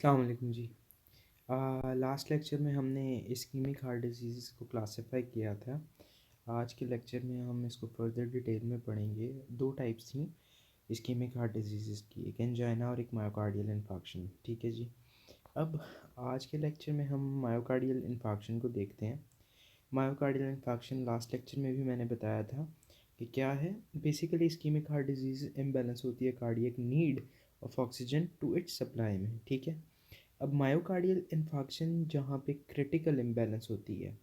अस्सलाम वालेकुम जी। Last lecture में हमने इस्कीमिक हार्ट डिजीज़ को क्लासिफाई किया था। आज के लेक्चर में हम इसको फर्दर डिटेल में पढ़ेंगे। दो टाइप्स थी इस्कीमिक हार्ट डिजीज़ की, एक एंजाइना और एक मायोकार्डियल इन्फार्क्शन। ठीक है जी। अब आज के लेक्चर में हम मायोकार्डियल इन्फार्क्शन को देखते हैं। मायोकार्डियल इन्फार्क्शन लास्ट लेक्चर में भी मैंने बताया था कि क्या है। Basically ischemic heart disease imbalance होती है cardiac need of oxygen to its supply में। ठीक है। अब मायोकार्डियल इन्फार्क्शन जहाँ पे क्रिटिकल इम्बैलेंस होती है,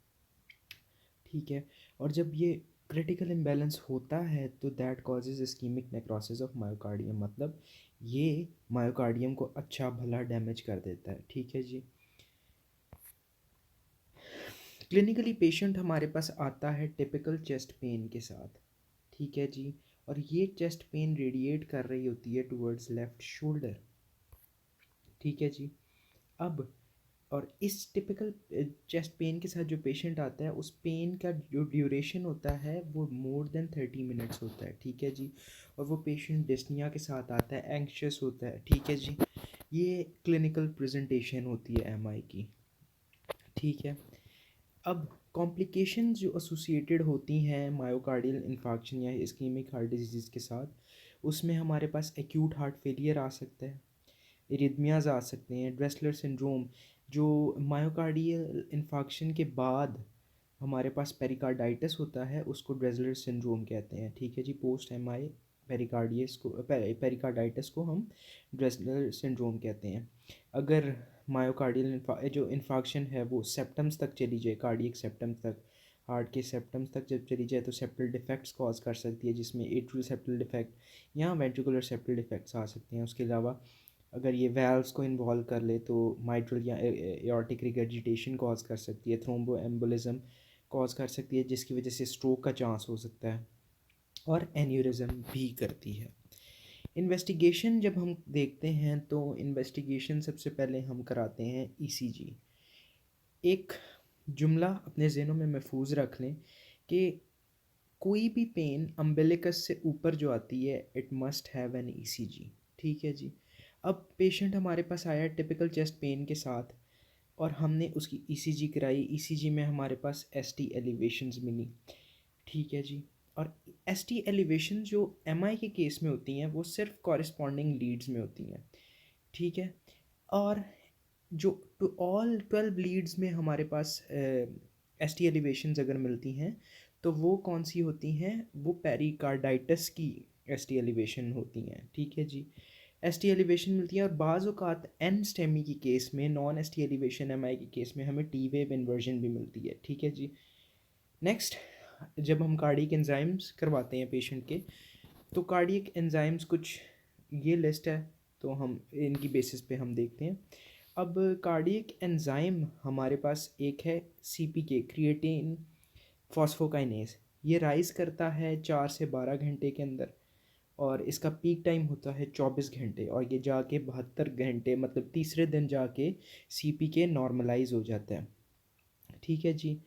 ठीक है, और जब ये क्रिटिकल इम्बैलेंस होता है तो that causes ischaemic necrosis of myocardium, मतलब ये मायोकार्डियम को अच्छा भला डैमेज कर देता है। ठीक है जी। क्लिनिकली पेशेंट हमारे पास आता है टिपिकल चेस्ट पेन के साथ। ठीक है जी। और ये चेस्ट पेन रेडिएट कर रही होती है टुवर्ड्स लेफ्ट शोल्डर। ठीक है जी। अब और इस टिपिकल चेस्ट पेन के साथ जो पेशेंट आता है उस पेन का जो ड्यूरेशन होता है वो मोर देन 30 मिनट्स होता है। ठीक है जी। और वो पेशेंट डिस्निया के साथ आता है, एंक्शस होता है। ठीक है जी। ये क्लिनिकल प्रेजेंटेशन होती है एमआई की। ठीक है। अब कॉम्प्लिकेशंस जो एसोसिएटेड होती हैं मायोकार्डियल इन्फार्क्शन या इस्कीमिक हार्ट डिजीज़ के साथ, उसमें हमारे पास एक्यूट हार्ट फेलियर आ सकता है, इरिथमियाज आ सकते हैं, ड्रेसलर सिंड्रोम। जो मायोकार्डियल इन्फार्क्शन के बाद हमारे पास पेरिकार्डाइटिस होता है उसको ड्रेसलर सिंड्रोम कहते हैं। ठीक है जी। पोस्ट एम आई पेरिकार्डाइटिस को हम ड्रेसलर सिंड्रोम कहते हैं। अगर मायोकार्डियल जो इन्फार्क्शन है वो सेप्टम्स तक चली जाए, कार्डियक सेप्टम तक, हार्ट के सेप्टम्स तक जब चली जाए तो सेप्टल डिफेक्ट्स कॉज कर सकती है, जिसमें एट्रियल सेप्टल डिफेक्ट या वेंट्रिकुलर सेप्टल डिफेक्ट्स आ सकते हैं। उसके अलावा अगर ये वैल्व्स को इन्वॉल्व कर ले तो माइट्रल या एओर्टिक रिगर्जिटेशन कॉज कर सकती है, थ्रोम्बो एम्बोलिज्म कॉज कर सकती है, जिसकी वजह से स्ट्रोक का चांस हो सकता है, और एन्यूरिज्म भी करती है। इन्वेस्टिगेशन जब हम देखते हैं तो इन्वेस्टिगेशन सबसे पहले हम कराते हैं ईसीजी। एक जुमला अपने ज़हनों में महफूज रख लें कि कोई भी पेन अम्बिलिकस से ऊपर जो आती है it must have an ECG. ठीक है जी। अब पेशेंट हमारे पास आया टिपिकल चेस्ट पेन के साथ और हमने उसकी ईसीजी कराई। ईसीजी में हमारे पास एसटी एलिवेशंस मिली। ठीक है जी। और एसटी एलिवेशन जो एमआई के केस में होती हैं वो सिर्फ कॉरिस्पॉन्डिंग लीड्स में होती हैं। ठीक है। और जो टू ऑल 12 लीड्स में हमारे पास एस टी एलिवेशंस अगर मिलती हैं तो वो कौन सी होती हैं, वो पेरिकार्डाइटिस की एस टी एलिवेशन होती हैं। ठीक है जी। एस टी एलिवेशन मिलती है और बाज़ अवत एन स्टेमी की केस में, non S T elevation M I की केस में हमें टी वेव इन्वर्जन भी मिलती है। ठीक है जी। नेक्स्ट, जब हम कार्डियक एंजाइम्स करवाते हैं पेशेंट के तो कार्डियक एंजाइम्स कुछ ये लिस्ट है, तो हम इनकी बेसिस पे हम देखते हैं। अब कार्डियक एंजाइम हमारे पास एक है सीपीके, क्रिएटिन फॉस्फोकाइनेज। ये राइज़ करता है 4 से 12 घंटे के अंदर और इसका पीक टाइम होता है 24 घंटे, और ये जाके 72 घंटे मतलब तीसरे दिन जाके सीपीके नॉर्मलाइज हो जाता है। ठीक है जी।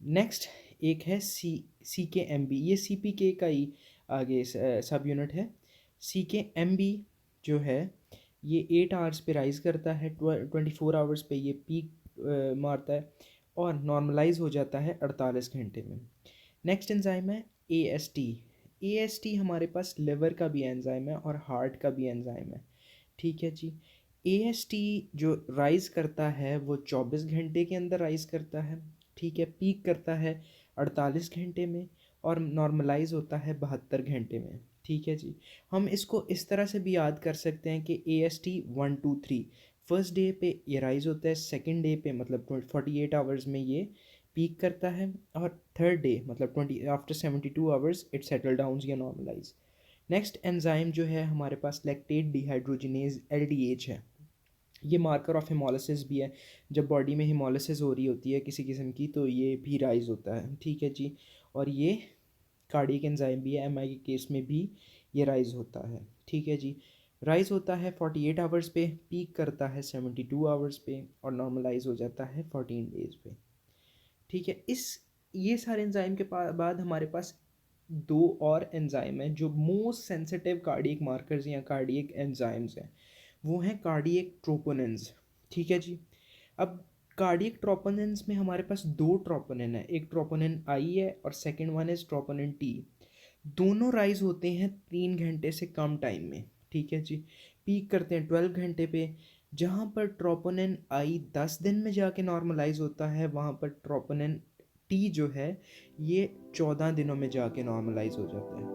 नेक्स्ट एक है सी के एम बी, ये सी पी के का ही आगे सब यूनिट है। सी के एम बी जो है ये 8 आवर्स पे राइज़ करता है, 24 आवर्स पे ये पीक मारता है और नॉर्मलाइज हो जाता है 48 घंटे में। नेक्स्ट एंजाइम है A S T. A S T हमारे पास लिवर का भी एंजाइम है और हार्ट का भी एंजाइम है। ठीक है जी। ए एस टी जो राइज़ करता है वो 24 घंटे के अंदर राइज़ करता है। ठीक है। पीक करता है 48 घंटे में और नॉर्मलाइज होता है 72 घंटे में। ठीक है जी। हम इसको इस तरह से भी याद कर सकते हैं कि A S T 1 2 3 first day पे ये राइज़ होता है, सेकेंड डे पे मतलब 48 आवर्स में ये पीक करता है, और थर्ड डे मतलब 20 after 72 hours it settle down या नॉर्मलाइज। नेक्स्ट एंजाइम जो है हमारे पास लैक्टेट डिहाइड्रोजिनेज एल है। ये मार्कर ऑफ हेमोलिसिस भी है। जब बॉडी में हेमोलिसिस हो रही होती है किसी किस्म की तो ये भी राइज होता है। ठीक है जी। और ये कार्डियक एंजाइम भी है, एमआई के केस में भी ये राइज होता है। ठीक है जी। राइज होता है 48 आवर्स पे, पीक करता है 72 आवर्स पे और नॉर्मलाइज हो जाता है 14 डेज पे। ठीक है। इस ये सारे एंजाइम के बाद हमारे पास दो और एंजाइम हैं जो मोस्ट सेंसिटिव कार्डियक मार्कर्स या कार्डियक एंजाइम्स हैं। वो हैं कार्डियक ट्रोपोनिन्स। ठीक है जी। अब कार्डियक ट्रोपोनिन्स में हमारे पास दो ट्रोपोनिन है, एक ट्रोपोनिन आई है और second one is troponin T. दोनों राइज होते हैं 3 घंटे से कम टाइम में। ठीक है जी। पीक करते हैं 12 घंटे पे। जहाँ पर ट्रोपोनिन आई 10 दिन में जाके नॉर्मलाइज होता है, वहाँ पर ट्रोपोनिन टी जो है ये 14 दिनों में जाके नॉर्मलाइज हो जाता है।